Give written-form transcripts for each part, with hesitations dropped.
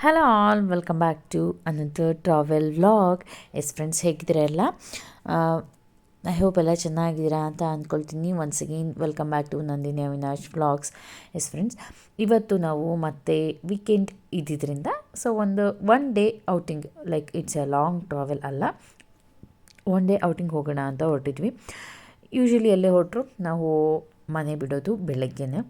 Hello all, welcome back to another travel vlog. Friends, ಹೇಗಿದ್ದೀರಾ ಎಲ್ಲ? I hope ಎಲ್ಲ ಚೆನ್ನಾಗಿದ್ದೀರಾ ಅಂತ ಅಂದ್ಕೊಳ್ತೀನಿ. Once again welcome back to Nandini Avinash vlogs. Friends, ಇವತ್ತು ನಾವು ಮತ್ತೆ ವೀಕೆಂಡ್ ಇದ್ದಿದ್ದರಿಂದ one day outing, like it's a long travel ಅಲ್ಲ, ಒನ್ ಡೇ ಔಟಿಂಗ್ ಹೋಗೋಣ ಅಂತ ಹೊರಟಿದ್ವಿ. ಯೂಶ್ವಲಿ ಎಲ್ಲೇ ಹೊರಟರು ನಾವು ಮನೆ ಬಿಡೋದು ಬೆಳಗ್ಗೆನೇ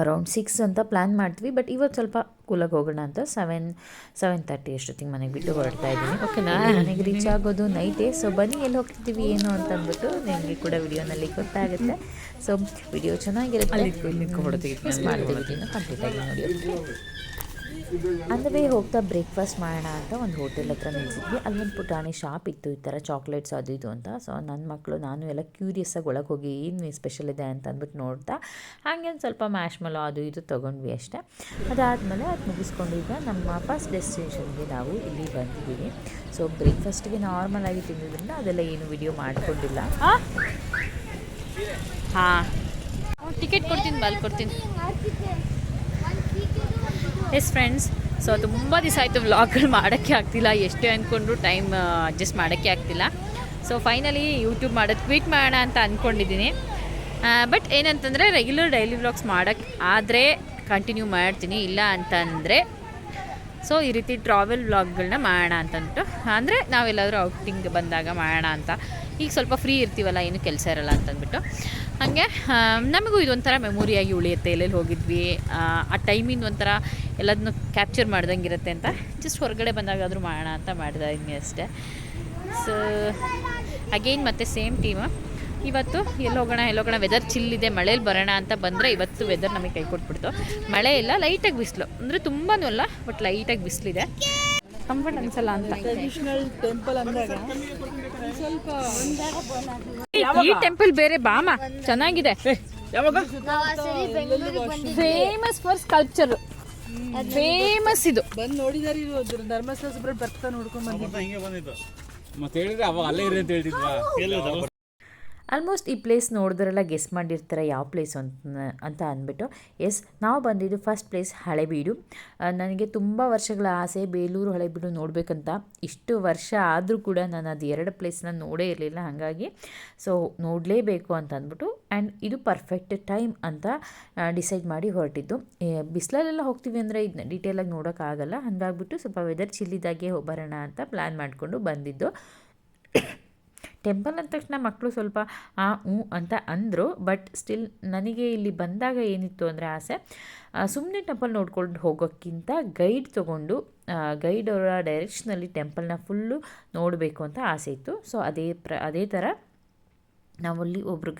ಅರೌಂಡ್ 6 ಅಂತ ಪ್ಲ್ಯಾನ್ ಮಾಡ್ತೀವಿ. ಬಟ್ ಇವತ್ತು ಸ್ವಲ್ಪ ಕೂಲಾಗಿ ಹೋಗೋಣ ಅಂತ 7:30 ಅಷ್ಟೊತ್ತಿಗೆ ಮನೆಗೆ ಬಿಟ್ಟು ಹೊರಡ್ತಾ ಇದ್ದೀನಿ. ಓಕೆನಾ, ಮನೆಗೆ ರೀಚ್ ಆಗೋದು ನೈಟೇ. ಸೊ ಬನ್ನಿ ಎಲ್ಲಿ ಹೋಗ್ತಿದ್ದೀವಿ ಏನು ಅಂತ ಅಂದ್ಬಿಟ್ಟು ನಿಮಗೆ ಕೂಡ ವಿಡಿಯೋನಲ್ಲಿ ಗೊತ್ತಾಗುತ್ತೆ. ಸೊ ವಿಡಿಯೋ ಚೆನ್ನಾಗಿರುತ್ತೆ, ಮಾಡ್ತೀವಿ ಕಂಪ್ಲೀಟಾಗಿ ನೋಡಿ. ಅಂದರೆ ಹೋಗ್ತಾ ಬ್ರೇಕ್ಫಾಸ್ಟ್ ಮಾಡೋಣ ಅಂತ ಒಂದು ಹೋಟೆಲ್ ಹತ್ರ ನಿಲ್ಸಿದ್ವಿ. ಅಲ್ಲೊಂದು ಪುಟಾಣಿ ಶಾಪ್ ಇತ್ತು, ಈ ಥರ ಚಾಕ್ಲೇಟ್ಸ್ ಅದು ಇದು ಅಂತ. ಸೊ ನನ್ನ ಮಕ್ಕಳು ನಾನು ಎಲ್ಲ ಕ್ಯೂರಿಯಸ್ಸಾಗಿ ಒಳಗೆ ಹೋಗಿ ಏನು ಸ್ಪೆಷಲ್ ಇದೆ ಅಂತ ಅಂದ್ಬಿಟ್ಟು ನೋಡ್ತಾ ಹಾಗೆ ಒಂದು ಸ್ವಲ್ಪ ಮ್ಯಾಶ್ಮೆಲೋ ಅದು ಇದು ತೊಗೊಂಡ್ವಿ ಅಷ್ಟೇ. ಅದಾದಮೇಲೆ ಅದು ಮುಗಿಸ್ಕೊಂಡು ಈಗ ನಮ್ಮ ಫಸ್ಟ್ ಡೆಸ್ಟಿನೇಷನ್ಗೆ ನಾವು ಇಲ್ಲಿ ಬಂದಿದ್ದೀವಿ. ಸೊ ಬ್ರೇಕ್ಫಾಸ್ಟ್ಗೆ ನಾರ್ಮಲ್ ಆಗಿ ತಿಂದಿದ್ದರಿಂದ ಅದೆಲ್ಲ ಏನು ವಿಡಿಯೋ ಮಾಡಿಕೊಂಡಿಲ್ಲ. ಹಾಂ, ಟಿಕೆಟ್ ಕೊಡ್ತೀನಿ, ಬಾಲ್ ಕೊಡ್ತೀನಿ. ಫ್ರೆಂಡ್ಸ್, ಸೊ ತುಂಬ ದಿವಸ ಆಯಿತು ವ್ಲಾಗ್ಗಳು ಮಾಡೋಕ್ಕೆ ಆಗ್ತಿಲ್ಲ. ಎಷ್ಟೇ ಅಂದ್ಕೊಂಡ್ರು ಟೈಮ್ ಅಡ್ಜಸ್ಟ್ ಮಾಡೋಕ್ಕೆ ಆಗ್ತಿಲ್ಲ. ಸೊ ಫೈನಲಿ ಯೂಟ್ಯೂಬ್ ಮಾಡೋದು ಕ್ವಿಟ್ ಮಾಡೋಣ ಅಂತ ಅಂದ್ಕೊಂಡಿದ್ದೀನಿ. ಬಟ್ ಏನಂತಂದರೆ ರೆಗ್ಯುಲರ್ ಡೈಲಿ ವ್ಲಾಗ್ಸ್ ಮಾಡೋಕ್ಕೆ ಆದರೆ ಕಂಟಿನ್ಯೂ ಮಾಡ್ತೀನಿ, ಇಲ್ಲ ಅಂತಂದರೆ ಸೊ ಈ ರೀತಿ ಟ್ರಾವೆಲ್ ವ್ಲಾಗ್ಗಳನ್ನ ಮಾಡೋಣ ಅಂತಂದ್ಬಿಟ್ಟು, ಅಂದರೆ ನಾವೆಲ್ಲಾದರೂ ಔಟಿಂಗ್ ಬಂದಾಗ ಮಾಡೋಣ ಅಂತ. ಈಗ ಸ್ವಲ್ಪ ಫ್ರೀ ಇರ್ತೀವಲ್ಲ, ಏನು ಕೆಲಸ ಇರಲ್ಲ ಅಂತಂದ್ಬಿಟ್ಟು ಹಾಗೆ ನಮಗೂ ಇದೊಂಥರ ಮೆಮೊರಿಯಾಗಿ ಉಳಿಯುತ್ತೆ. ಎಲ್ಲೆಲ್ಲಿ ಹೋಗಿದ್ವಿ ಆ ಟೈಮಿಂದ ಒಂಥರ ಎಲ್ಲದನ್ನು ಕ್ಯಾಪ್ಚರ್ ಮಾಡ್ದಂಗೆ ಇರುತ್ತೆ ಅಂತ ಜಸ್ಟ್ ಹೊರಗಡೆ ಬಂದಾಗಾದರೂ ಮಾಡೋಣ ಅಂತ ಮಾಡ್ತಾ ಇದ್ದೀನಿ ಅಷ್ಟೇ. ಸೊ ಅಗೇನ್ ಮತ್ತೆ ಸೇಮ್ ಟೀಮು. ಇವತ್ತು ಎಲ್ಲೋಗೋಣ ವೆದರ್ ಚಿಲ್ಲಿದೆ, ಮಳೇಲಿ ಬರೋಣ ಅಂತ ಬಂದರೆ ಇವತ್ತು ವೆದರ್ ನಮಗೆ ಕೈ ಕೊಟ್ಬಿಡ್ತು. ಮಳೆ ಇಲ್ಲ, ಲೈಟಾಗಿ ಬಿಸಿಲು, ಅಂದರೆ ತುಂಬಾನೂ ಅಲ್ಲ ಬಟ್ ಲೈಟಾಗಿ ಬಿಸಿಲಿದೆ. ಕಂಫರ್ಟ್ ಅನ್ಸಲ್ಲ ಅಂತ. ಈ ಟೆಂಪಲ್ ಬೇರೆ ಬಾಮ ಚೆನ್ನಾಗಿದೆ, ಫೇಮಸ್ ಫಾರ್ ಸ್ಕಲ್ಪ್ಚರ್, ಫೇಮಸ್ ಇದು. ಬಂದು ನೋಡಿದಾರೆ, ಧರ್ಮಸ್ಥಳ ಸುಬ್ರಹ್ಮಣ್ಯ ಬರ್ತಾ ನೋಡ್ಕೊಂಡ್ ಬಂದಿದ್ದು. ಮತ್ತೆ ಹೇಳಿದ್ರೆ ಅವಾಗ ಅಲ್ಲೇ ಇರಿ ಅಂತ ಹೇಳ್ತಿದ್ವಾ? ಆಲ್ಮೋಸ್ಟ್ ಈ ಪ್ಲೇಸ್ ನೋಡಿದ್ರೆಲ್ಲ ಗೆಸ್ ಮಾಡಿರ್ತಾರೆ ಯಾವ ಪ್ಲೇಸ್ ಅಂತ ಅಂದ್ಬಿಟ್ಟು. ನಾವು ಬಂದಿದ್ದು ಫಸ್ಟ್ ಪ್ಲೇಸ್ ಹಳೆಬೀಡು. ನನಗೆ ತುಂಬ ವರ್ಷಗಳ ಆಸೆ ಬೇಲೂರು ಹಳೆಬೀಡು ನೋಡಬೇಕಂತ. ಇಷ್ಟು ವರ್ಷ ಆದರೂ ಕೂಡ ನಾನು ಅದು 2 ಪ್ಲೇಸ್ನ ನೋಡೇ ಇರಲಿಲ್ಲ. ಹಾಗಾಗಿ ಸೊ ನೋಡಲೇಬೇಕು ಅಂತ ಅಂದ್ಬಿಟ್ಟು ಆ್ಯಂಡ್ ಇದು ಪರ್ಫೆಕ್ಟ್ ಟೈಮ್ ಅಂತ ಡಿಸೈಡ್ ಮಾಡಿ ಹೊರಟಿದ್ದು. ಬಿಸಿಲಲ್ಲೆಲ್ಲ ಹೋಗ್ತೀವಿ ಅಂದರೆ ಇದನ್ನ ಡೀಟೇಲಾಗಿ ನೋಡೋಕ್ಕಾಗಲ್ಲ. ಹಾಗಾಗ್ಬಿಟ್ಟು ಸ್ವಲ್ಪ ವೆದರ್ ಚಿಲ್ಲಿದಾಗೆ ಬರೋಣ ಅಂತ ಪ್ಲ್ಯಾನ್ ಮಾಡಿಕೊಂಡು ಬಂದಿದ್ದು. ಟೆಂಪಲ್ ಅಂದ ತಕ್ಷಣ ಮಕ್ಕಳು ಸ್ವಲ್ಪ ಅಂತ ಅಂದರು. ಬಟ್ ಸ್ಟಿಲ್ ನನಗೆ ಇಲ್ಲಿ ಬಂದಾಗ ಏನಿತ್ತು ಅಂದರೆ ಆಸೆ, ಸುಮ್ಮನೆ ಟೆಂಪಲ್ ನೋಡ್ಕೊಂಡು ಹೋಗೋಕ್ಕಿಂತ ಗೈಡ್ ತೊಗೊಂಡು ಗೈಡ್ ಅವರ ಡೈರೆಕ್ಷನಲ್ಲಿ ಟೆಂಪಲ್ನ ಫುಲ್ಲು ನೋಡಬೇಕು ಅಂತ ಆಸೆ ಇತ್ತು. ಸೊ ಅದೇ ಥರ ನಾವಲ್ಲಿ ಒಬ್ಬರು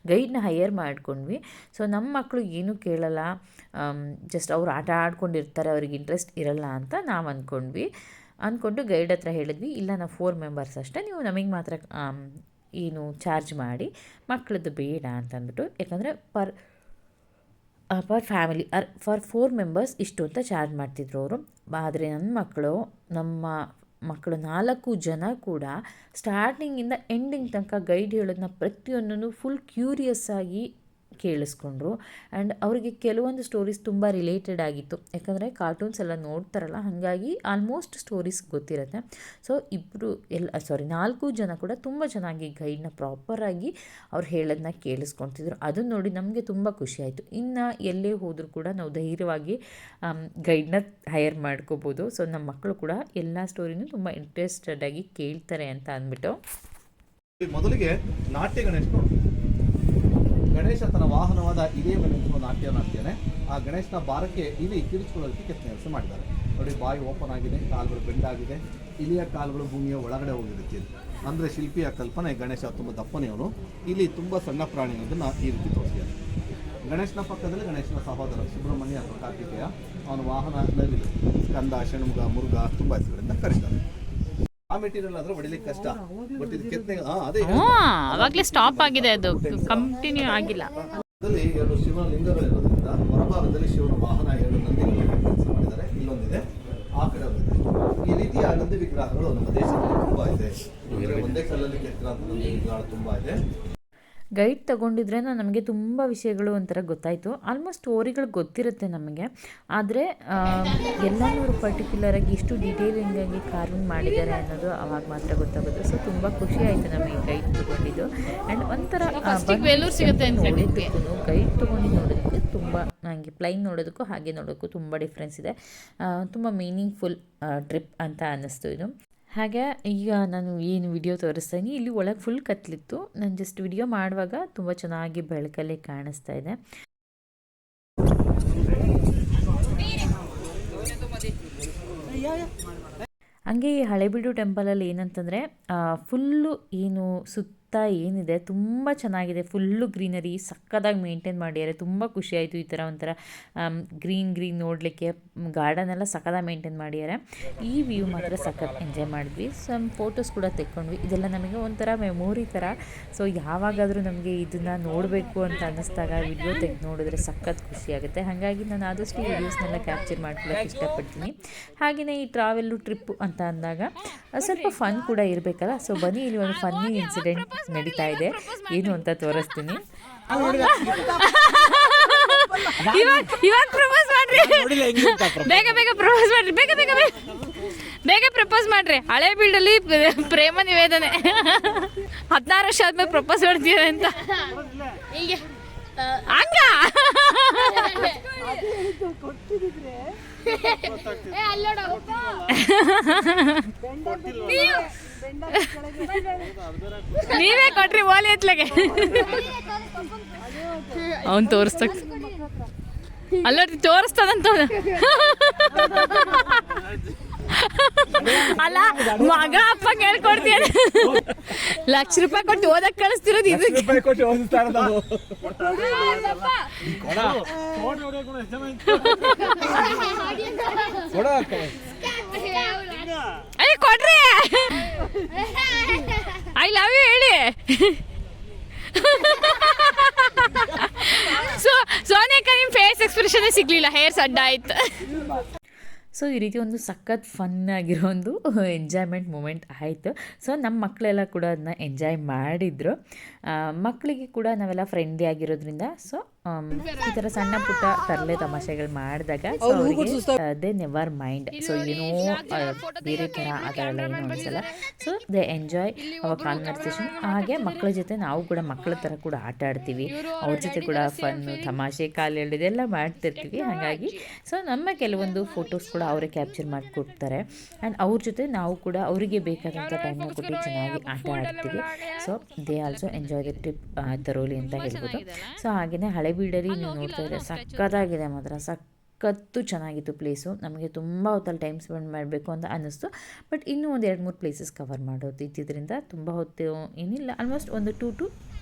ಗೈಡ್ನ ಹೈಯರ್ ಮಾಡ್ಕೊಂಡ್ವಿ. ಸೊ ನಮ್ಮ ಮಕ್ಕಳು ಏನೂ ಕೇಳಲ್ಲ, ಜಸ್ಟ್ ಅವ್ರು ಆಟ ಆಡ್ಕೊಂಡಿರ್ತಾರೆ, ಅವ್ರಿಗೆ ಇಂಟ್ರೆಸ್ಟ್ ಇರಲ್ಲ ಅಂತ ನಾವು ಅಂದ್ಕೊಂಡು ಗೈಡ್ ಹತ್ರ ಹೇಳಿದ್ವಿ, ಇಲ್ಲ ನಾವು 4 ಮೆಂಬರ್ಸ್ ಅಷ್ಟೇ, ನೀವು ನಮಗೆ ಮಾತ್ರ ಏನು ಚಾರ್ಜ್ ಮಾಡಿ, ಮಕ್ಕಳದ್ದು ಬೇಡ ಅಂತಂದ್ಬಿಟ್ಟು. ಯಾಕಂದರೆ ಪರ್ ಫ್ಯಾಮಿಲಿ ಫಾರ್ 4 ಮೆಂಬರ್ಸ್ ಇಷ್ಟು ಅಂತ ಚಾರ್ಜ್ ಮಾಡ್ತಿದ್ರು ಅವರು. ಆದರೆ ನಮ್ಮ ಮಕ್ಕಳು 4 ಜನ ಕೂಡ ಸ್ಟಾರ್ಟಿಂಗಿಂದ ಎಂಡಿಂಗ್ ತನಕ ಗೈಡ್ ಹೇಳೋದನ್ನ ಪ್ರತಿಯೊಂದನ್ನು ಫುಲ್ ಕ್ಯೂರಿಯಸ್ ಆಗಿ ಕೇಳಿಸ್ಕೊಂಡ್ರು. ಆ್ಯಂಡ್ ಅವರಿಗೆ ಕೆಲವೊಂದು ಸ್ಟೋರೀಸ್ ತುಂಬ ರಿಲೇಟೆಡ್ ಆಗಿತ್ತು. ಯಾಕಂದರೆ ಕಾರ್ಟೂನ್ಸ್ ಎಲ್ಲ ನೋಡ್ತಾರಲ್ಲ, ಹಾಗಾಗಿ ಆಲ್ಮೋಸ್ಟ್ ಸ್ಟೋರೀಸ್ ಗೊತ್ತಿರುತ್ತೆ. ಸೊ 4 ಜನ ಕೂಡ ತುಂಬ ಚೆನ್ನಾಗಿ ಗೈಡ್ನ ಪ್ರಾಪರಾಗಿ ಅವ್ರು ಹೇಳೋದನ್ನ ಕೇಳಿಸ್ಕೊತಿದ್ರು. ಅದನ್ನು ನೋಡಿ ನಮಗೆ ತುಂಬ ಖುಷಿ ಆಯಿತು. ಇನ್ನು ಎಲ್ಲೇ ಹೋದರೂ ಕೂಡ ನಾವು ಧೈರ್ಯವಾಗಿ ಗೈಡ್ನ ಹೈಯರ್ ಮಾಡ್ಕೋಬೋದು. ಸೊ ನಮ್ಮ ಮಕ್ಕಳು ಕೂಡ ಎಲ್ಲ ಸ್ಟೋರಿನೂ ತುಂಬ ಇಂಟ್ರೆಸ್ಟೆಡ್ ಆಗಿ ಕೇಳ್ತಾರೆ ಅಂತ ಅಂದ್ಬಿಟ್ಟು. ಮೊದಲಿಗೆ ನಾಟ್ಯ ಗಣೇಶ ತನ್ನ ವಾಹನವಾದ ಇದೇ ಮೇಲೆ ನಾಟ್ಯನೇ ಆ ಗಣೇಶನ ಭಾರಕ್ಕೆ ಇಲಿ ಕಿರಿಚಿಕೊಳ್ಳೋದಕ್ಕೆ ಕೆಲಸ ಮಾಡಿದ್ದಾರೆ. ನೋಡಿ, ಬಾಯಿ ಓಪನ್ ಆಗಿದೆ, ಕಾಲುಗಳು ಬೆಂಡಾಗಿದೆ, ಇಲಿಯ ಕಾಲುಗಳು ಭೂಮಿಯ ಒಳಗಡೆ ಹೋಗಿರುತ್ತೆ. ಅಂದರೆ ಶಿಲ್ಪಿಯ ಕಲ್ಪನೆ ಗಣೇಶ ತುಂಬ ದಪ್ಪನೆಯವನು, ಇಲ್ಲಿ ತುಂಬ ಸಣ್ಣ ಪ್ರಾಣಿ ಅನ್ನೋದನ್ನು ಈ ರೀತಿ ತೋರಿಸಿದ್ದಾರೆ. ಗಣೇಶನ ಪಕ್ಕದಲ್ಲಿ ಗಣೇಶನ ಸಹೋದರ ಸುಬ್ರಹ್ಮಣ್ಯ ಅಥವಾ ಕಾರ್ತಿಕೇಯ, ಅವನ ವಾಹನ ನವಿಲು, ಸ್ಕಂದ, ಷಣ್ಮುಗ, ಮುರುಘ ತುಂಬ ಹೆಸರುಗಳಿಂದ ಕರೀತಾರೆ. ಆ ಮೆಟೀರಿಯಲ್ ಆದ್ರೆ ಹೊಡಿಲಿಕ್ಕೆ ಕಷ್ಟ. ಬಟ್ ಇದು ಕೆತ್ತನೆ ಅವಾಗಲೇ ಸ್ಟಾಪ್ ಆಗಿದೆ, ಅದು ಕಂಟಿನ್ಯೂ ಆಗಿಲ್ಲ. ಅದರಲ್ಲಿ 2 ಶಿವನ ಲಿಂಗಗಳಿರೋದ್ರಿಂದ ಹೊರಭಾಗದಲ್ಲಿ ಶಿವನ ವಾಹನ 2 ನಂದಿಗಳನ್ನು ಕೆಲಸ ಮಾಡಿದ್ದಾರೆ. ಇಲ್ಲೊಂದಿದೆ, ಆ ಕಡೆ ಒಂದಿದೆ. ಈ ರೀತಿಯ ನಂದಿ ವಿಗ್ರಹಗಳು ನಮ್ಮ ದೇಶದಲ್ಲಿ ತುಂಬಾ ಇದೆ. ಒಂದೇ ಕಲ್ಲಲ್ಲಿ ಕೆತ್ತಿರೋ ನಂದಿ ವಿಗ್ರಹಗಳು ತುಂಬಾ ಇದೆ. ಗೈಡ್ ತೊಗೊಂಡಿದ್ರೆ ನಮಗೆ ತುಂಬ ವಿಷಯಗಳು ಒಂಥರ ಗೊತ್ತಾಯಿತು. ಆಲ್ಮೋಸ್ಟ್ ಸ್ಟೋರಿಗಳು ಗೊತ್ತಿರುತ್ತೆ ನಮಗೆ, ಆದರೆ ಎಲ್ಲನೂ ಪರ್ಟಿಕ್ಯುಲರಾಗಿ ಎಷ್ಟು ಡೀಟೇಲಿಂಗಾಗಿ ಕಾರ್ವಿಂಗ್ ಮಾಡಿದ್ದಾರೆ ಅನ್ನೋದು ಅವಾಗ ಮಾತ್ರ ಗೊತ್ತಾಗುತ್ತೆ. ಸೊ ತುಂಬ ಖುಷಿ ಆಯಿತು ನಮಗೆ ಗೈಡ್ ತೊಗೊಂಡಿದ್ದು. ಆ್ಯಂಡ್ ಒಂಥರ ನೋಡಿದ್ದಕ್ಕೂ ಗೈಡ್ ತೊಗೊಂಡು ನೋಡೋದಕ್ಕೆ ತುಂಬ ನನಗೆ ಪ್ಲೈನ್ ನೋಡೋದಕ್ಕೂ ಹಾಗೆ ನೋಡೋದಕ್ಕೂ ತುಂಬ ಡಿಫ್ರೆನ್ಸ್ ಇದೆ. ತುಂಬ ಮೀನಿಂಗ್ಫುಲ್ ಟ್ರಿಪ್ ಅಂತ ಅನ್ನಿಸ್ತು ಇದು. ಹಾಗೆ ಈಗ ನಾನು ಏನು ವಿಡಿಯೋ ತೋರಿಸ್ತೀನಿ, ಇಲ್ಲಿ ಒಳಗೆ ಫುಲ್ ಕತ್ಲಿತ್ತು. ನಾನು ಜಸ್ಟ್ ವಿಡಿಯೋ ಮಾಡುವಾಗ ತುಂಬ ಚೆನ್ನಾಗಿ ಬೆಳಕಲ್ಲಿ ಕಾಣಿಸ್ತಾ ಇದೆ. ಹಂಗೆ ಈ ಹಳೆಬೀಡು ಟೆಂಪಲಲ್ಲಿ ಏನಂತಂದರೆ ಫುಲ್ಲು ಏನು ಸುತ್ತ ಏನಿದೆ ತುಂಬ ಚೆನ್ನಾಗಿದೆ. ಫುಲ್ಲು ಗ್ರೀನರಿ ಸಕ್ಕದಾಗಿ ಮೇಂಟೈನ್ ಮಾಡಿದ್ದಾರೆ. ತುಂಬ ಖುಷಿಯಾಯಿತು. ಈ ಥರ ಒಂಥರ ಗ್ರೀನ್ ನೋಡಲಿಕ್ಕೆ ಗಾರ್ಡನ್ ಎಲ್ಲ ಸಕ್ಕದಾಗಿ ಮೇಂಟೈನ್ ಮಾಡಿದ್ದಾರೆ. ಈ ವ್ಯೂ ಮಾತ್ರ ಸಖತ್ ಎಂಜಾಯ್ ಮಾಡಿದ್ವಿ. ಸಮ್ ಫೋಟೋಸ್ ಕೂಡ ತೆಕ್ಕೊಂಡ್ವಿ. ಇದೆಲ್ಲ ನಮಗೆ ಒಂಥರ ಮೆಮೊರಿ ಥರ. ಸೊ ಯಾವಾಗಾದರೂ ನಮಗೆ ಇದನ್ನು ನೋಡಬೇಕು ಅಂತ ಅನ್ನಿಸ್ದಾಗ ವಿಡಿಯೋ ತೆಗೆದು ನೋಡಿದ್ರೆ ಸಖತ್ ಖುಷಿಯಾಗುತ್ತೆ. ಹಾಗಾಗಿ ನಾನು ಆದಷ್ಟು ವೀಡಿಯೋಸ್ನೆಲ್ಲ ಕ್ಯಾಪ್ಚರ್ ಮಾಡ್ಕೊಳ್ಳೋಕೆ ಇಷ್ಟಪಡ್ತೀನಿ. ಹಾಗೆಯೇ ಈ ಟ್ರಾವೆಲ್ಲು ಟ್ರಿಪ್ಪು ಅಂತ ಅಂದಾಗ ಸ್ವಲ್ಪ ಫನ್ ಕೂಡ ಇರಬೇಕಲ್ಲ. ಸೊ ಬನ್ನಿ, ಇಲ್ಲಿ ಒಂದು ಫನ್ನಿ ಇನ್ಸಿಡೆಂಟ್ ನಡೀತಾ ಇದೆ, ಏನು ಅಂತ ತೋರಿಸ್ತೀನಿ. ಇವಾಗ ಪ್ರಪೋಸ್ ಮಾಡ್ರಿ, ಬೇಗ ಪ್ರಪೋಸ್ ಮಾಡ್ರಿ, ಬೇಗ ಪ್ರಪೋಸ್ ಮಾಡ್ರಿ. ಹಳೆ ಬೀಡಲ್ಲಿ ಪ್ರೇಮ ನಿವೇದನೆ 16 ವರ್ಷ ಆದ್ಮೇಲೆ ಪ್ರಪೋಸ್ ಮಾಡ್ತೀವಿ ಅಂತ ಹಂಗ ನೀವೇ ಕೊಟ್ರಿ ಓಲಿ ಎತ್ಲಗೆ. ಅವನ್ ತೋರಿಸ್ತ ಅಲ್ಲ ತೋರಿಸ್ತಾನಂತ ಅಲ್ಲ, ಮಗ ಅಪ್ಪ ಕೇಳ್ಕೊಡ್ತೀಯ. ಲಕ್ಷ ರೂಪಾಯಿ ಕೊಟ್ಟು ಓದಕ್ ಕಳಿಸ್ತಿರೋದು ಇದು. ಅಯ್ಯ ಕೊಡ್ರಿ, ಐ ಲವ್ ಯು ಹೇಳಿ. ಸೋನಿಯಕ್ಕ ನಿಮ್ ಫೇಸ್ ಎಕ್ಸ್ಪ್ರೆಷನ್ ಸಿಗ್ಲಿಲ್ಲ, ಹೇರ್ಸ್ ಅಡ್ಡ ಆಯ್ತು. ಸೊ ಈ ರೀತಿ ಒಂದು ಸಖತ್ ಫನ್ ಆಗಿರೋ ಒಂದು ಎಂಜಾಯ್ಮೆಂಟ್ ಮೂಮೆಂಟ್ ಆಯಿತು. ಸೊ ನಮ್ಮ ಮಕ್ಕಳೆಲ್ಲ ಕೂಡ ಅದನ್ನ ಎಂಜಾಯ್ ಮಾಡಿದರು. ಮಕ್ಕಳಿಗೆ ಕೂಡ ನಾವೆಲ್ಲ ಫ್ರೆಂಡ್ಲಿ ಆಗಿರೋದ್ರಿಂದ ಸೊ ಈ ಥರ ಸಣ್ಣ ಪುಟ್ಟ ತರಲೆ ತಮಾಷೆಗಳು ಮಾಡಿದಾಗ ಸೊ ಅವರಿಗೆ ದೇ ನೆವರ್ ಮೈಂಡ್. ಸೊ ಏನೋ ಬೇರೆ ಥರ ಆ ಥರ ಎಲ್ಲ ಏನೋ ಅನಿಸಲ್ಲ. So they enjoy hour conversation. ಹಾಗೆ ಮಕ್ಕಳ ಜೊತೆ ನಾವು ಕೂಡ ಮಕ್ಕಳ ಥರ ಕೂಡ ಆಟ ಆಡ್ತೀವಿ. ಅವ್ರ ಜೊತೆ ಕೂಡ ಫನ್ನು ತಮಾಷೆ ಕಾಲು ಎಳೆದೆಲ್ಲ ಮಾಡ್ತಿರ್ತೀವಿ. ಹಾಗಾಗಿ ಸೊ ನಮ್ಮ ಕೆಲವೊಂದು ಫೋಟೋಸ್ ಕೂಡ ಅವರೇ ಕ್ಯಾಪ್ಚರ್ ಮಾಡಿಕೊಡ್ತಾರೆ. ಆ್ಯಂಡ್ ಅವ್ರ ಜೊತೆ ನಾವು ಕೂಡ ಅವರಿಗೆ ಬೇಕಾದಂಥ ಟೈಮ್ನ ಕೊಟ್ಟು ಚೆನ್ನಾಗಿ ಆಟ ಆಡ್ತೀವಿ. So they also enjoy the trip ತರೋಲಿ ಅಂತ ಹೇಳ್ಬೋದು. ಸೊ ಹಾಗೆಯೇ ಹಳೆಬೀಡಲ್ಲಿ ನೀವು ನೋಡ್ತಾ ಇದ್ರೆ ಸಕ್ಕತ್ತಾಗಿದೆ ಮಾತ್ರ, ಸಖತ್ತು ಚೆನ್ನಾಗಿತ್ತು ಪ್ಲೇಸು. ನಮಗೆ ತುಂಬ ಹೊತ್ತಲ್ಲಿ ಟೈಮ್ ಸ್ಪೆಂಡ್ ಮಾಡಬೇಕು ಅಂತ ಅನ್ನಿಸ್ತು. ಬಟ್ ಇನ್ನೂ ಒಂದು 2-3 ಪ್ಲೇಸಸ್ ಕವರ್ ಮಾಡೋದು ಇದ್ದಿದ್ದರಿಂದ ತುಂಬ ಹೊತ್ತು ಏನಿಲ್ಲ, ಆಲ್ಮೋಸ್ಟ್ ಒಂದು 2 to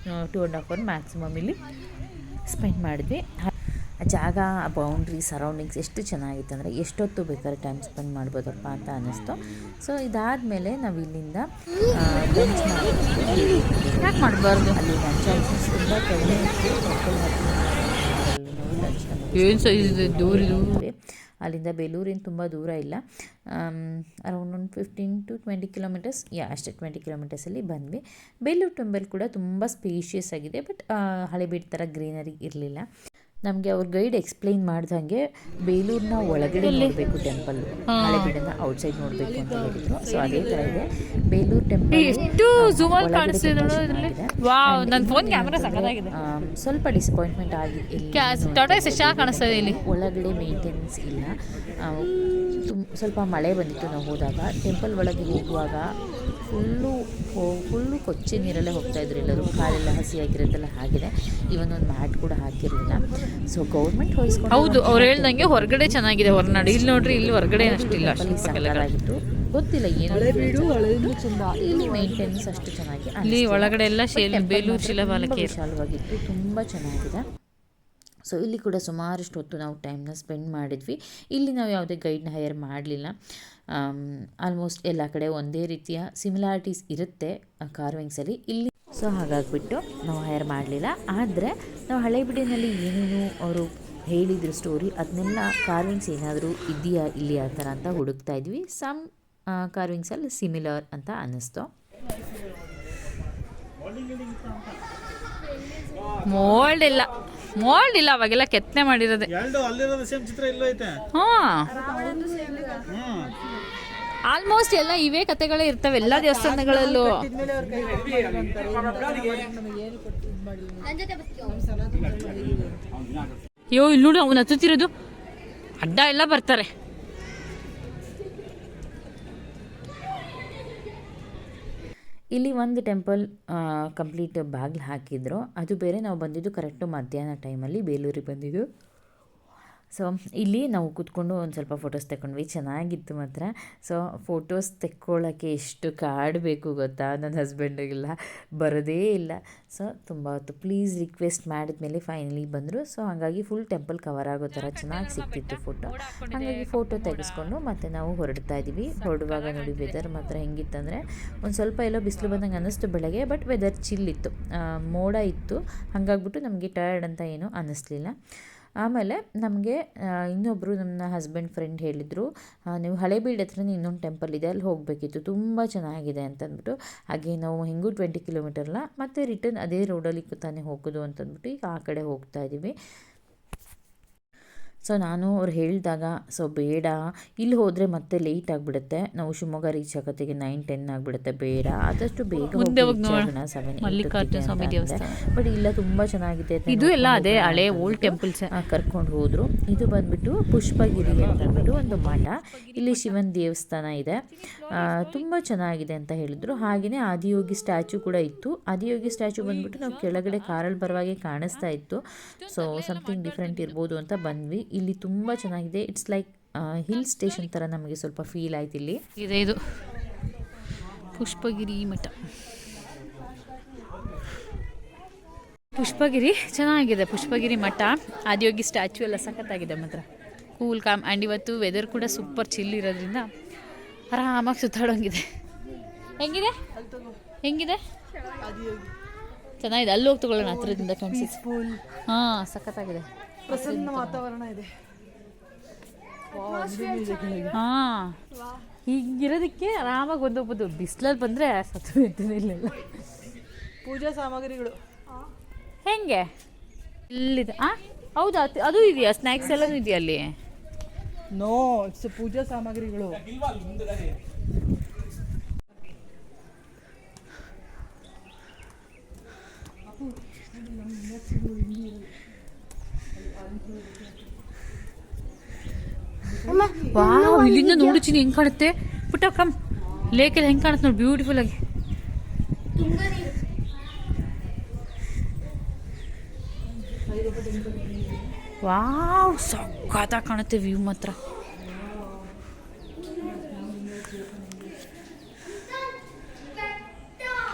2.5 hour ಮ್ಯಾಕ್ಸಿಮಮ್ ಇಲ್ಲಿ ಸ್ಪೆಂಡ್ ಮಾಡಿದ್ವಿ. ಜಾಗ, ಬೌಂಡ್ರಿ, ಸರೌಂಡಿಂಗ್ಸ್ ಎಷ್ಟು ಚೆನ್ನಾಗಿತ್ತು ಅಂದರೆ ಎಷ್ಟೊತ್ತು ಬೇಕಾದ್ರೆ ಟೈಮ್ ಸ್ಪೆಂಡ್ ಮಾಡ್ಬೋದಪ್ಪ ಅಂತ ಅನ್ನಿಸ್ತು. ಸೊ ಇದಾದಮೇಲೆ ನಾವು ಇಲ್ಲಿಂದ ಲಂಚ್ ಯಾಕೆ ಮಾಡಬಾರ್ದು, ಅಲ್ಲಿ ಲಂಚ್ ಆಪ್ಷನ್ಸ್ ತುಂಬ ಕಡಿಮೆ ಇತ್ತು. ನಾವು ಲಂಚ್ನ ದೂರ ಅಲ್ಲಿಂದ ಬೇಲೂರಿನ ತುಂಬ ದೂರ ಇಲ್ಲ, ಅರೌಂಡ್ ಒಂದು 15 to 20 kilometers, ಅಷ್ಟೇ 20 kilometersಲ್ಲಿ ಬಂದ್ವಿ. ಬೇಲೂರು ಟೆಂಪಲ್ ಕೂಡ ತುಂಬ ಸ್ಪೇಷಿಯಸ್ ಆಗಿದೆ. ಬಟ್ ಹಳೆಬೀಡು ಥರ ಗ್ರೀನರಿ ಇರಲಿಲ್ಲ. ನಮಗೆ ಅವ್ರ ಗೈಡ್ ಎಕ್ಸ್ಪ್ಲೈನ್ ಮಾಡ್ದಂಗೆ ಬೇಲೂರನ್ನ ಒಳಗಡೆ ನೋಡಬೇಕು ಟೆಂಪಲ್, ಹಳೆಬೀಡನ್ನ ಔಟ್ಸೈಡ್ ನೋಡಬೇಕು ಅಂತ ಹೇಳಿದ್ರು. ಸೊ ಅದೇ ಥರ ಇದೆ ಬೇಲೂರು ಟೆಂಪಲ್. ಸ್ವಲ್ಪ ಡಿಸಪಾಯಿಂಟ್ಮೆಂಟ್ ಆಗಿ ಇಲ್ಲಿ ಒಳಗಡೆ ಮೇಂಟೆನೆನ್ಸ್ ಇಲ್ಲ. ಸ್ವಲ್ಪ ಮಳೆ ಬಂದಿತ್ತು ನಾವು ಹೋದಾಗ. ಟೆಂಪಲ್ ಒಳಗೆ ಹೋಗುವಾಗ ಫುಲ್ಲು ಕೊಚ್ಚೆ ನೀರಲ್ಲೇ ಹೋಗ್ತಾಯಿದ್ರು ಎಲ್ಲರೂ. ಕಾಲೆಲ್ಲ ಹಸಿಯಾಗಿರುತ್ತಲ್ಲ, ಹಾಗಿದೆ. ಇವನ್ ಒಂದು ಮ್ಯಾಟ್ ಕೂಡ ಹಾಕಿರಲಿಲ್ಲ. ಸೊ ಗೌರ್ಮೆಂಟ್ ಹೊಯ್ಸ್ಕೊಂಡು ಹೌದು, ಅವ್ರು ಹೇಳ್ದಂಗೆ ಹೊರಗಡೆ ಚೆನ್ನಾಗಿದೆ, ಹೊರನಾಡು. ಇಲ್ಲಿ ನೋಡ್ರಿ, ಇಲ್ಲಿ ಹೊರಗಡೆ ಅಷ್ಟಿಲ್ಲ, ಸಕ್ಕತ್ತಾಗಿತ್ತು. ಗೊತ್ತಿಲ್ಲ ಏನು ಇಲ್ಲಿ ಮೇಂಟೆನೆನ್ಸ್ ಅಷ್ಟು ಚೆನ್ನಾಗಿ. ಇಲ್ಲಿ ಒಳಗಡೆ ಎಲ್ಲ ಬೇಲೂರು ಶಿಲಾಬಾಲಕಿ ವಿಶಾಲವಾಗಿತ್ತು, ತುಂಬ ಚೆನ್ನಾಗಿದೆ. ಸೊ ಇಲ್ಲಿ ಕೂಡ ಸುಮಾರಷ್ಟು ಹೊತ್ತು ನಾವು ಟೈಮ್ನ ಸ್ಪೆಂಡ್ ಮಾಡಿದ್ವಿ. ಇಲ್ಲಿ ನಾವು ಯಾವುದೇ ಗೈಡ್ನ ಹೈಯರ್ ಮಾಡಲಿಲ್ಲ. ಆಲ್ಮೋಸ್ಟ್ ಎಲ್ಲ ಕಡೆ ಒಂದೇ ರೀತಿಯ ಸಿಮಿಲಾರಿಟೀಸ್ ಇರುತ್ತೆ ಕಾರ್ವಿಂಗ್ಸಲ್ಲಿ. ಇಲ್ಲಿ ಸೊ ಹಾಗಾಗಿಬಿಟ್ಟು ನಾವು ಹೈಯರ್ ಮಾಡಲಿಲ್ಲ. ಆದರೆ ನಾವು ಹಳೆಬೀಡಿನಲ್ಲಿ ಏನೇನು ಅವರು ಹೇಳಿದ್ರು ಸ್ಟೋರಿ, ಅದನ್ನೆಲ್ಲ ಕಾರ್ವಿಂಗ್ಸ್ ಏನಾದರೂ ಇದೆಯಾ ಇಲ್ಲಿ ಆ ಥರ ಅಂತ ಹುಡುಕ್ತಾ ಇದ್ವಿ. ಸಮ್ ಕಾರ್ವಿಂಗ್ಸಲ್ಲಿ ಸಿಮಿಲರ್ ಅಂತ ಅನ್ನಿಸ್ತು. ಮೋಲ್ಡ್ ಇಲ್ಲ ಅವಾಗೆಲ್ಲ ಕೆತ್ತನೆ ಮಾಡಿರೋದೆ. ಅಲ್ಲಿರೋದು ಸೇಮ್ ಚಿತ್ರ ಇಲ್ಲೋ ಐತೆ. ಆಲ್ಮೋಸ್ಟ್ ಎಲ್ಲ ಇವೇ ಕತೆಗಳೇ ಇರ್ತವೆ ಎಲ್ಲ ದೇವಸ್ಥಾನಗಳಲ್ಲೂ. ಇದ್ಮೇಲೆ ಅವ್ರ ಕೈ ಅಂತಾರೆ ನಮಗೆ ಏನು ಕೊಟ್ಟು ಇದು ಮಾಡಿಲ್ಲ ನಮ್ಮ ಸನಾತನ. ಅಯ್ಯೋ ಇಲ್ಲಿ ನೋಡಿ ಅವನು ಹತ್ತುತ್ತಿರೋದು ಅಡ್ಡ ಎಲ್ಲ ಬರ್ತಾರೆ. ಇಲ್ಲಿ ಒಂದು ಟೆಂಪಲ್ ಕಂಪ್ಲೀಟ್ ಬಾಗಿಲು ಹಾಕಿದ್ರು. ಅದು ಬೇರೆ, ನಾವು ಬಂದಿದ್ದು ಕರೆಕ್ಟು ಮಧ್ಯಾಹ್ನ ಟೈಮಲ್ಲಿ ಬೇಲೂರಿಗೆ ಬಂದಿದ್ದು. ಸೊ ಇಲ್ಲಿ ನಾವು ಕೂತ್ಕೊಂಡು ಒಂದು ಸ್ವಲ್ಪ ಫೋಟೋಸ್ ತೆಕ್ಕೊಂಡ್ವಿ, ಚೆನ್ನಾಗಿತ್ತು ಮಾತ್ರ. ಸೊ ಫೋಟೋಸ್ ತೆಕ್ಕೊಳ್ಳೋಕ್ಕೆ ಎಷ್ಟು ಕಾಡಬೇಕು ಗೊತ್ತಾ, ನನ್ನ ಹಸ್ಬೆಂಡಿಗೆಲ್ಲ ಬರೋದೇ ಇಲ್ಲ. ಸೊ ತುಂಬ ಹೊತ್ತು ಪ್ಲೀಸ್ ರಿಕ್ವೆಸ್ಟ್ ಮಾಡಿದ್ಮೇಲೆ ಫೈನಲಿ ಬಂದರು. ಸೊ ಹಾಗಾಗಿ ಫುಲ್ ಟೆಂಪಲ್ ಕವರ್ ಆಗೋ ಥರ ಚೆನ್ನಾಗಿ ಸಿಕ್ತಿತ್ತು ಫೋಟೋ. ಹಾಗಾಗಿ ಫೋಟೋ ತೆಗೆಸ್ಕೊಂಡು ಮತ್ತೆ ನಾವು ಹೊರಡ್ತಾ ಇದ್ದೀವಿ. ಹೊರಡುವಾಗ ನೋಡಿ ವೆದರ್ ಮಾತ್ರ ಹೆಂಗಿತ್ತಂದರೆ ಒಂದು ಸ್ವಲ್ಪ ಎಲ್ಲೋ ಬಿಸಿಲು ಬಂದಂಗೆ ಅನ್ನಿಸ್ತು ಬೆಳಗ್ಗೆ, ಬಟ್ ವೆದರ್ ಚಿಲ್ ಇತ್ತು, ಮೋಡ ಇತ್ತು. ಹಾಗಾಗ್ಬಿಟ್ಟು ನಮಗೆ ಟಯರ್ಡ್ ಅಂತ ಏನೂ ಅನ್ನಿಸ್ಲಿಲ್ಲ. ಆಮೇಲೆ ನಮಗೆ ಇನ್ನೊಬ್ಬರು ನನ್ನ ಹಸ್ಬೆಂಡ್ ಫ್ರೆಂಡ್ ಹೇಳಿದರು, ನೀವು ಹಳೇಬೀಡು ಹತ್ರನೇ ಇನ್ನೊಂದು ಟೆಂಪಲ್ ಇದೆ, ಅಲ್ಲಿ ಹೋಗಬೇಕಿತ್ತು, ತುಂಬ ಚೆನ್ನಾಗಿದೆ ಅಂತಂದ್ಬಿಟ್ಟು. ಹಾಗೆ ನಾವು ಹೆಂಗೂ 20 ಕಿಲೋಮೀಟರ್ಲ ಮತ್ತು ರಿಟರ್ನ್ ಅದೇ ರೋಡಲ್ಲಿ ತಾನೇ ಹೋಗೋದು ಅಂತಂದ್ಬಿಟ್ಟು ಈಗ ಆ ಕಡೆ ಹೋಗ್ತಾ ಇದ್ದೀವಿ. ಸೊ ನಾನು ಅವ್ರು ಹೇಳಿದಾಗ ಸೊ ಬೇಡ, ಇಲ್ಲಿ ಹೋದರೆ ಮತ್ತೆ ಲೇಟ್ ಆಗಿಬಿಡುತ್ತೆ, ನಾವು ಶಿವಮೊಗ್ಗ ರೀಚ್ ಆಗೋತ್ತಿಗೆ 9-10 ಆಗಿಬಿಡುತ್ತೆ, ಬೇಡ ಆದಷ್ಟು ಬೇಗ ಬಟ್ ಇಲ್ಲ ತುಂಬ ಚೆನ್ನಾಗಿದೆ. ಇದು ಎಲ್ಲ ಅದೇ ಹಳೆ ಓಲ್ಡ್ ಟೆಂಪಲ್ಸ್ ಕರ್ಕೊಂಡು ಹೋದರು. ಇದು ಬಂದ್ಬಿಟ್ಟು ಪುಷ್ಪಗಿರಿ ಅಂತಂದ್ಬಿಟ್ಟು ಒಂದು ಮಠ, ಇಲ್ಲಿ ಶಿವನ ದೇವಸ್ಥಾನ ಇದೆ, ತುಂಬ ಚೆನ್ನಾಗಿದೆ ಅಂತ ಹೇಳಿದ್ರು. ಹಾಗೆಯೇ ಆದಿಯೋಗಿ ಸ್ಟ್ಯಾಚು ಕೂಡ ಇತ್ತು. ಆದಿಯೋಗಿ ಸ್ಟ್ಯಾಚು ಬಂದ್ಬಿಟ್ಟು ನಾವು ಕೆಳಗಡೆ ಕಾರಲ್ಲಿ ಬರುವಾಗೆ ಕಾಣಿಸ್ತಾ ಇತ್ತು. ಸೊ ಸಮಥಿಂಗ್ ಡಿಫ್ರೆಂಟ್ ಇರ್ಬೋದು ಅಂತ ಬಂದ್ವಿ. ಇಲ್ಲಿ ತುಂಬ ಚೆನ್ನಾಗಿದೆ, ಇಟ್ಸ್ ಲೈಕ್ ಹಿಲ್ ಸ್ಟೇಷನ್ ಥರ ನಮಗೆ ಸ್ವಲ್ಪ ಫೀಲ್ ಆಯ್ತು. ಇಲ್ಲಿ ಇದೆ ಇದು ಪುಷ್ಪಗಿರಿ ಮಠ. ಪುಷ್ಪಗಿರಿ ಚೆನ್ನಾಗಿದೆ, ಪುಷ್ಪಗಿರಿ ಮಠ, ಆದಿಯೋಗಿ ಸ್ಟ್ಯಾಚು ಎಲ್ಲ ಸಖತ್ತಾಗಿದೆ ಮಾತ್ರ, ಕೂಲ್ ಕಾಮ್. ಆ್ಯಂಡ್ ಇವತ್ತು ವೆದರ್ ಕೂಡ ಸೂಪರ್ ಚಿಲ್ ಇರೋದ್ರಿಂದ ಆರಾಮಾಗಿ ಸುತ್ತಾಡೋಂಗಿದೆ. ಹೆಂಗಿದೆ ಚೆನ್ನಾಗಿದೆ. ಅಲ್ಲಿ ಹೋಗಿ ತಗೊಳ್ಳೋಣ, ಹತ್ರದಿಂದ ಕಾಣಿಸುತ್ತೆ. ಹಾಂ ಸಖತ್ತಾಗಿದೆ, ಪ್ರಸನ್ನ ವಾತಾವರಣ ಇದೆ. ಹಾಂ ಹೀಗಿರೋದಕ್ಕೆ ಆರಾಮಾಗಿ ಹೋಗ್ಬೋದು. ಬಿಸಿಲಲ್ಲಿ ಬಂದರೆ ಸತ್ತು ಇರ್ತಿರಲಿಲ್ಲ. ಪೂಜಾ ಸಾಮಗ್ರಿಗಳು ಹೆಂಗೆ ಇಲ್ಲಿದೆ? ಹೌದಾ, ಅದು ಇದೆಯಾ? ಸ್ನ್ಯಾಕ್ಸ್ ಎಲ್ಲನೂ ಇದೆಯಾ ಅಲ್ಲಿ? ನೋ, ಇಟ್ಸ್ ಪೂಜಾ ಸಾಮಗ್ರಿಗಳು. ವಾವ್, ಇಲ್ಲಿಂದ ನೋಡುತ್ತೀನಿ ಹೆಂಗೆ ಕಾಣುತ್ತೆ ಪುಟ್ಟ. ಕಮ್, ಲೇಕಲ್ಲಿ ಹೆಂಗೆ ಕಾಣುತ್ತೆ ನೋಡಿ, ಬ್ಯೂಟಿಫುಲ್ ಆಗಿ. ವಾವ್, ಸಖತ್ತಾಗಿ ಕಾಣುತ್ತೆ ವ್ಯೂ ಮಾತ್ರ.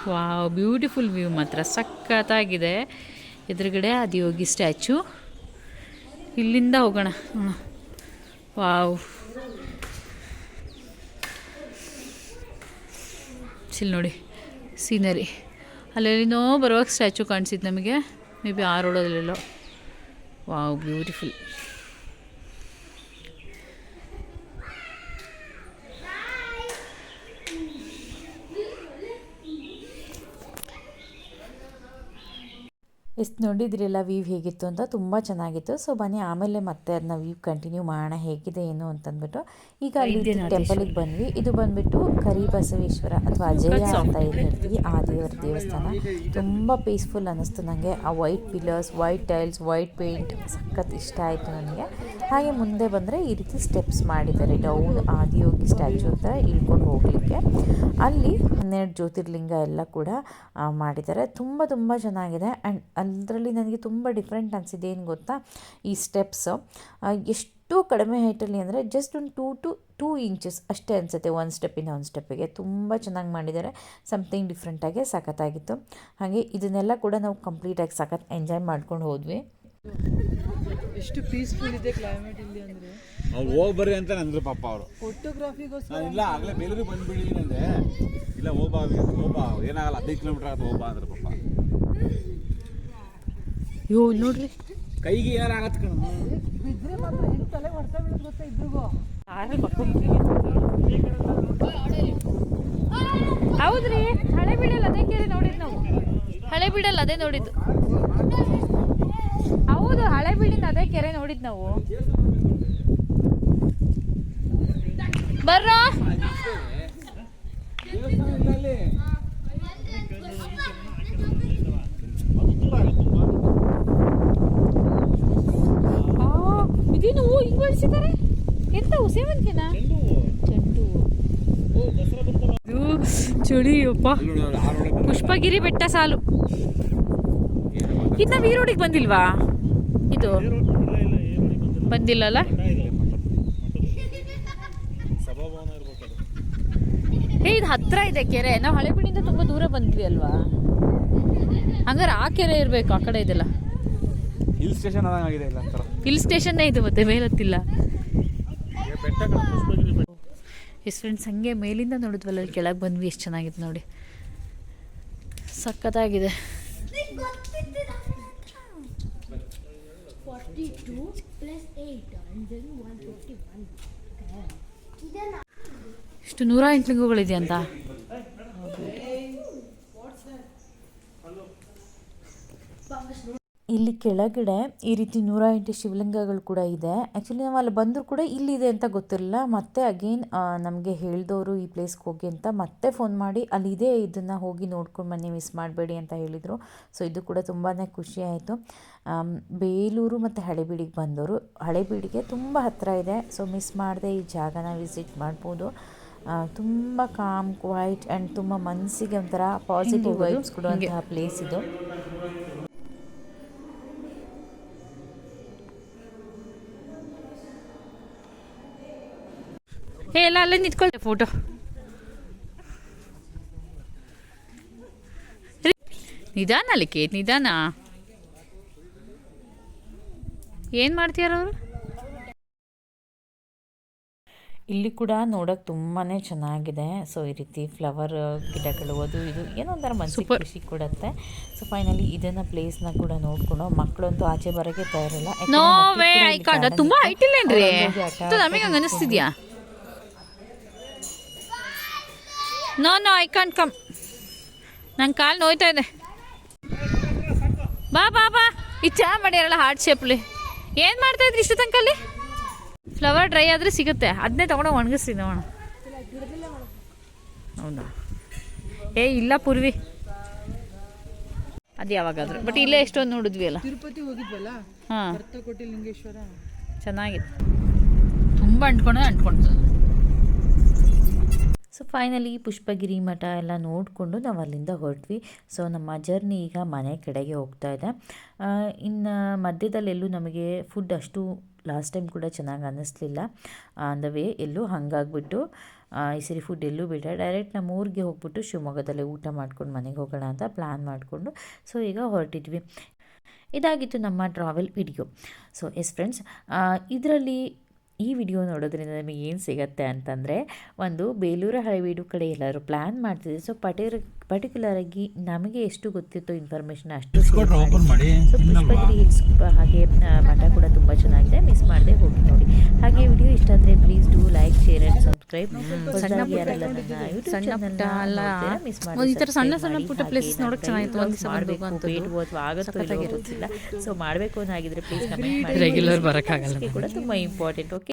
ವಾವ್, ಬ್ಯೂಟಿಫುಲ್ ವ್ಯೂ ಮಾತ್ರ ಸಖತ್ತಾಗಿದೆ. ಎದುರುಗಡೆ ಆದಿಯೋಗಿ ಸ್ಟ್ಯಾಚು, ಇಲ್ಲಿಂದ ಹೋಗೋಣ. ವಾವ್, ಚಿಲ್ ನೋಡಿ ಸೀನರಿ. ಅಲ್ಲೆಲ್ಲಿನೋ ಬರುವಾಗ ಸ್ಟ್ಯಾಚು ಕಾಣಿಸಿದ್ದು ನಮಗೆ, ಮೇ ಬಿ ಆ ರೋಡಲ್ಲೆಲ್ಲೋ. Wow, beautiful. ಎಷ್ಟು ನೋಡಿದ್ರಲ್ಲ ವ್ಯೂ ಹೇಗಿತ್ತು ಅಂತ, ತುಂಬ ಚೆನ್ನಾಗಿತ್ತು. ಸೊ ಬನ್ನಿ ಆಮೇಲೆ ಮತ್ತೆ ಅದನ್ನ ವ್ಯೂ ಕಂಟಿನ್ಯೂ ಮಾಡೋಣ ಹೇಗಿದೆ ಏನು ಅಂತಂದ್ಬಿಟ್ಟು. ಈಗ ಅಲ್ಲಿ ಟೆಂಪಲಿಗೆ ಬಂದ್ವಿ. ಇದು ಬಂದ್ಬಿಟ್ಟು ಕರಿಬಸವೇಶ್ವರ ಅಥವಾ ಅಜಯ ಅಂತ ಏನು ಹೇಳ್ತೀವಿ, ಆ ದೇವರ ದೇವಸ್ಥಾನ. ತುಂಬ ಪೀಸ್ಫುಲ್ ಅನ್ನಿಸ್ತು ನನಗೆ. ಆ white pillars, white tiles, white paint ಸಖತ್ ಇಷ್ಟ ಆಯಿತು ನನಗೆ. ಹಾಗೆ ಮುಂದೆ ಬಂದರೆ ಈ ರೀತಿ ಸ್ಟೆಪ್ಸ್ ಮಾಡಿದ್ದಾರೆ, ಡೌನ್ ಆದಿಯೋಗಿ ಸ್ಟ್ಯಾಚು ಹತ್ರ ಇಳ್ಕೊಂಡು ಹೋಗಲಿಕ್ಕೆ. ಅಲ್ಲಿ 12 ಜ್ಯೋತಿರ್ಲಿಂಗ ಎಲ್ಲ ಕೂಡ ಮಾಡಿದ್ದಾರೆ. ತುಂಬ ತುಂಬ ಚೆನ್ನಾಗಿದೆ. ಆ್ಯಂಡ್ ಅದರಲ್ಲಿ ನನಗೆ ತುಂಬ ಡಿಫ್ರೆಂಟ್ ಅನಿಸಿದೆ ಏನು ಗೊತ್ತಾ, ಈ ಸ್ಟೆಪ್ಸು ಎಷ್ಟು ಕಡಿಮೆ ಹೈಟಲ್ಲಿ ಅಂದರೆ ಜಸ್ಟ್ ಒಂದು 2 ಇಂಚಸ್ ಅಷ್ಟೇ ಅನಿಸುತ್ತೆ, ಒಂದು ಸ್ಟೆಪ್ಪಿಂದ ಒಂದು ಸ್ಟೆಪ್ಪಿಗೆ. ತುಂಬ ಚೆನ್ನಾಗಿ ಮಾಡಿದ್ದಾರೆ, ಸಮಥಿಂಗ್ ಡಿಫ್ರೆಂಟಾಗಿ ಸಖತ್ತಾಗಿತ್ತು. ಹಾಗೆ ಇದನ್ನೆಲ್ಲ ಕೂಡ ನಾವು ಕಂಪ್ಲೀಟಾಗಿ ಸಖತ್ ಎಂಜಾಯ್ ಮಾಡ್ಕೊಂಡು ಹೋದ್ವಿ. ಎಷ್ಟು ಪೀಸ್ಫುಲ್ ಇದೆ ಕ್ಲೈಮೇಟ್ ಇಲ್ಲಿ ಅಂದರೆ. ಅವ್ರು ಹೋಗಿ ಬರ್ರಿ ಅಂತ ಅಂದ್ರು ಪಾಪ ಅವರು. ಫೋಟೋಗ್ರಾಫಿಗೋಸ್ಕರ ಇಲ್ಲ, ಆಗಲೇ ಬೇಲೂರಿಗೆ ಬಂದ್ಬಿಟ್ಟಿದ್ದೀನಿ ಅಂದೆ. ಇಲ್ಲ ಹೋಗ್ಬಾ ಏನಾಗಲ್ಲ, 15 ಕಿಲೋಮೀಟರ್ ಆಗುತ್ತೆ ಹೋಗ್ಬಾ ಅಂದ್ರೆ ಪಾಪ. ಯೋ ನೋಡ್ರಿ, ಕೈಗೆ ಏನಾರು ಆಗತ್ತೆ ಕಣ, ಬಿದ್ದರೆ ಮಾತ್ರ ಹೆಂಗೆ ತಲೆ ಹೊಡ್ತಾ ಬೀಳೋದು ಗೊತ್ತಾ ಇದ್ರಿಗೂ. ಹೌದ್ರಿ, ಹಳೆ ಬಿಡಲ್ಲ ಅದೇ ಕೇಳಿ ನೋಡಿದ್ದು ನಾವು. ಹಳೆ ಬಿಡಲ್ಲ ಅದೇ ನೋಡಿದ್ದು. ಹಳೆ ಬಿಲ್ಡಿಂಗ್ ಅದೇ ಕೆರೆ ನೋಡಿದ್ ನಾವು. ಬರ್ರೋ ಇದೇನು ಹಿಂಗ್ ಬೆಳೆಸಿದ್ದಾರೆ. ಎಂತ ಸೇವಂತಿಗೆನಾ? ಚೆಂಡು ಚಳಿ ಅಪ್ಪ. ಪುಷ್ಪಗಿರಿ ಬೆಟ್ಟ ಸಾಲು. ಇನ್ನ ವೀರೋಡಿಗೆ ಬಂದಿಲ್ವಾ? ಇದು ಬಂದಿಲ್ಲಲ್ಲ. ಇದು ಹತ್ರ ಇದೆ ಕೆರೆ. ನಾವು ಹಳೆಬೀಡಿಂದ ತುಂಬಾ ದೂರ ಬಂದ್ವಿ ಅಲ್ವಾ? ಹಂಗಾರೆ ಆ ಕೆರೆ ಇರ್ಬೇಕು. ಆ ಕಡೆ ಇದೆಲ್ಲ ಹಿಲ್ ಸ್ಟೇಷನ್ ಆಗಿದೆ. ಇಲ್ಲ ಅಂತಾರ ಹಿಲ್ ಸ್ಟೇಷನ್ನೇ ಇದು, ಮತ್ತೆ ಮೇಲತ್ತಿಲ್ಲ. ಎಷ್ಟು ಫ್ರೆಂಡ್ಸ್ ಹಂಗೆ ಮೇಲಿಂದ ನೋಡಿದ್ವಲ್ಲ, ಕೆಳಗೆ ಬಂದ್ವಿ. ಎಷ್ಟು ಚೆನ್ನಾಗಿದೆ ನೋಡಿ, ಸಖತ್ತಾಗಿದೆ. ಇಷ್ಟು 108 ಲಿಂಗಗಳಿದೆಯಂತ. ಇಲ್ಲಿ ಕೆಳಗಡೆ ಈ ರೀತಿ 108 ಶಿವಲಿಂಗಗಳು ಕೂಡ ಇದೆ. ಆ್ಯಕ್ಚುಲಿ ನಾವು ಅಲ್ಲಿ ಬಂದರೂ ಕೂಡ ಇಲ್ಲಿದೆ ಅಂತ ಗೊತ್ತಿರಲಿಲ್ಲ. ಮತ್ತೆ ಅಗೇನ್ ನಮಗೆ ಹೇಳಿದವರು ಈ ಪ್ಲೇಸ್ಗೆ ಹೋಗಿ ಅಂತ ಮತ್ತೆ ಫೋನ್ ಮಾಡಿ ಅಲ್ಲಿದೆ, ಇದನ್ನು ಹೋಗಿ ನೋಡ್ಕೊಂಡು ಬನ್ನಿ, ಮಿಸ್ ಮಾಡಬೇಡಿ ಅಂತ ಹೇಳಿದರು. ಸೊ ಇದು ಕೂಡ ತುಂಬಾ ಖುಷಿ ಆಯಿತು. ಬೇಲೂರು ಮತ್ತು ಹಳೆಬೀಡಿಗೆ ಬಂದವರು ಹಳೆಬೀಡಿಗೆ ತುಂಬ ಹತ್ತಿರ ಇದೆ. ಸೊ ಮಿಸ್ ಮಾಡದೆ ಈ ಜಾಗನ ವಿಸಿಟ್ ಮಾಡ್ಬೋದು. ತುಂಬ ಕಾಮ್, ಕ್ವೈಟ್ ಆ್ಯಂಡ್ ತುಂಬ ಮನಸ್ಸಿಗೆ ಒಂಥರ ಪಾಸಿಟಿವ್ ವೈಬ್ಸ್ ಕೊಡುವಂತಹ ಪ್ಲೇಸ್ ಇದು. ಎಲ್ಲ ಅಲ್ಲೇ ನಿಂತ್ಕೊಳ್ಳಿ ಫೋಟೋ. ನಿಧಾನ ಅಲ್ಲಿಕೆ, ನಿಧಾನ. ಏನು ಮಾಡ್ತೀಯಾರ ಅವರು? ಇಲ್ಲಿ ಕೂಡ ನೋಡೋಕೆ ತುಂಬಾ ಚೆನ್ನಾಗಿದೆ. ಸೊ ಈ ರೀತಿ ಫ್ಲವರ್ ಗಿಡಗಳು, ಅದು ಇದು ಏನೋ ಒಂಥರ ಮನಸ್ಸಿಗೆ ಖುಷಿ ಕೊಡುತ್ತೆ. ಸೊ ಫೈನಲಿ ಇದನ್ನ ಪ್ಲೇಸ್ನ ಕೂಡ ನೋಡ್ಕೊಂಡು ಮಕ್ಕಳಂತೂ ಆಚೆ ಬರೋಕ್ಕೆ ತಯಾರಿಲ್ಲ. ತುಂಬ ಹೈಟ್ ಇಲ್ಲೇನ್ರಿ? ನಮಗೆ ಹಂಗೆ ಅನಿಸ್ತಿದ್ಯಾ? No I can't come. ನನ್ನ ಕಾಲು ನೋಯ್ತಾ ಇದೆ. ಬಾ ಬಾ ಬಾ. ಈ ಚಹಾ ಮಾಡ್ಯಾರಲ್ಲ ಹಾರ್ಟ್ ಶೇಪ್ಲಿ, ಏನು ಮಾಡ್ತಾಯಿದ್ರಿ ಇಷ್ಟು ತನಕಲ್ಲಿ? ಫ್ಲವರ್ ಡ್ರೈ ಆದರೆ ಸಿಗುತ್ತೆ, ಅದನ್ನೇ ತೊಗೊಂಡು ಒಣಗಿಸ್ತೀನಿ ನೋಡೋಣ. ಹೌದಾ? ಇಲ್ಲ ಪೂರ್ವಿ, ಅದು ಯಾವಾಗಾದ್ರು. ಬಟ್ ಇಲ್ಲೇ ಎಷ್ಟೊಂದು ನೋಡಿದ್ವಿ ಅಲ್ಲ, ತಿರುಪತಿ ಹೋಗಿದ್ವಲ್ಲ. ಹಾಂ, ಕೋಟಿ ಲಿಂಗೇಶ್ವರ ಚೆನ್ನಾಗಿದೆ. ತುಂಬ ಅಂಟ್ಕೊಳ್ತದೆ. ಸೊ ಫೈನಲಿ ಪುಷ್ಪಗಿರಿ ಮಠ ಎಲ್ಲ ನೋಡಿಕೊಂಡು ನಾವು ಅಲ್ಲಿಂದ ಹೊರಟ್ವಿ. ಸೊ ನಮ್ಮ ಜರ್ನಿ ಈಗ ಮನೆ ಕಡೆಗೆ ಹೋಗ್ತಾ ಇದೆ. ಇನ್ನು ಮಧ್ಯದಲ್ಲೆಲ್ಲೂ ನಮಗೆ ಫುಡ್ ಅಷ್ಟು ಲಾಸ್ಟ್ ಟೈಮ್ ಕೂಡ ಚೆನ್ನಾಗಿ ಅನ್ನಿಸ್ಲಿಲ್ಲ. ಆನ್ ದ ವೇ ಎಲ್ಲೂ ಹಾಗಾಗ್ಬಿಟ್ಟು ಈ ಸರಿ ಫುಡ್ ಎಲ್ಲೂ ಬಿಟ್ಟ ಡೈರೆಕ್ಟ್ ನಮ್ಮ ಊರಿಗೆ ಹೋಗ್ಬಿಟ್ಟು ಶಿವಮೊಗ್ಗದಲ್ಲೇ ಊಟ ಮಾಡ್ಕೊಂಡು ಮನೆಗೆ ಹೋಗೋಣ ಅಂತ ಪ್ಲ್ಯಾನ್ ಮಾಡಿಕೊಂಡು ಸೊ ಈಗ ಹೊರಟಿದ್ವಿ. ಇದಾಗಿತ್ತು ನಮ್ಮ travel video. So S friends, ಇದರಲ್ಲಿ ಈ ವಿಡಿಯೋ ನೋಡೋದ್ರಿಂದ ನಮಗೆ ಏನು ಸಿಗುತ್ತೆ ಅಂತಂದರೆ, ಒಂದು ಬೇಲೂರು ಹಳೆಬೀಡು ಕಡೆ ಎಲ್ಲರೂ ಪ್ಲ್ಯಾನ್ ಮಾಡ್ತಿದ್ದೆ. ಸೊ ಪರ್ಟಿಕ್ಯುಲರಾಗಿ ನಮಗೆ ಎಷ್ಟು ಗೊತ್ತಿತ್ತು ಇನ್ಫಾರ್ಮೇಷನ್ ಅಷ್ಟು. ಸೊ ಪುಷ್ಪಗಿರಿ ಹಿಲ್ಸ್ ಹಾಗೆ ಮಠ ಕೂಡ ತುಂಬ ಚೆನ್ನಾಗಿದೆ, ಮಿಸ್ ಮಾಡದೆ ಹೋಗಿ ನೋಡಿ. ಹಾಗೆ ವಿಡಿಯೋ ಇಷ್ಟ ಆದರೆ please do like, share and subscribe. So ಮಾಡಬೇಕು ಅನ್ನಾಗಿದ್ರೆ ಪ್ಲೀಸ್ ಕಮೆಂಟ್ ಮಾಡಿ. ರೆಗ್ಯುಲರ್ ಬರೋಕ್ಕಾಗಲ್ಲ ಕೂಡ ತುಂಬ ಇಂಪಾರ್ಟೆಂಟ್. ಓಕೆ.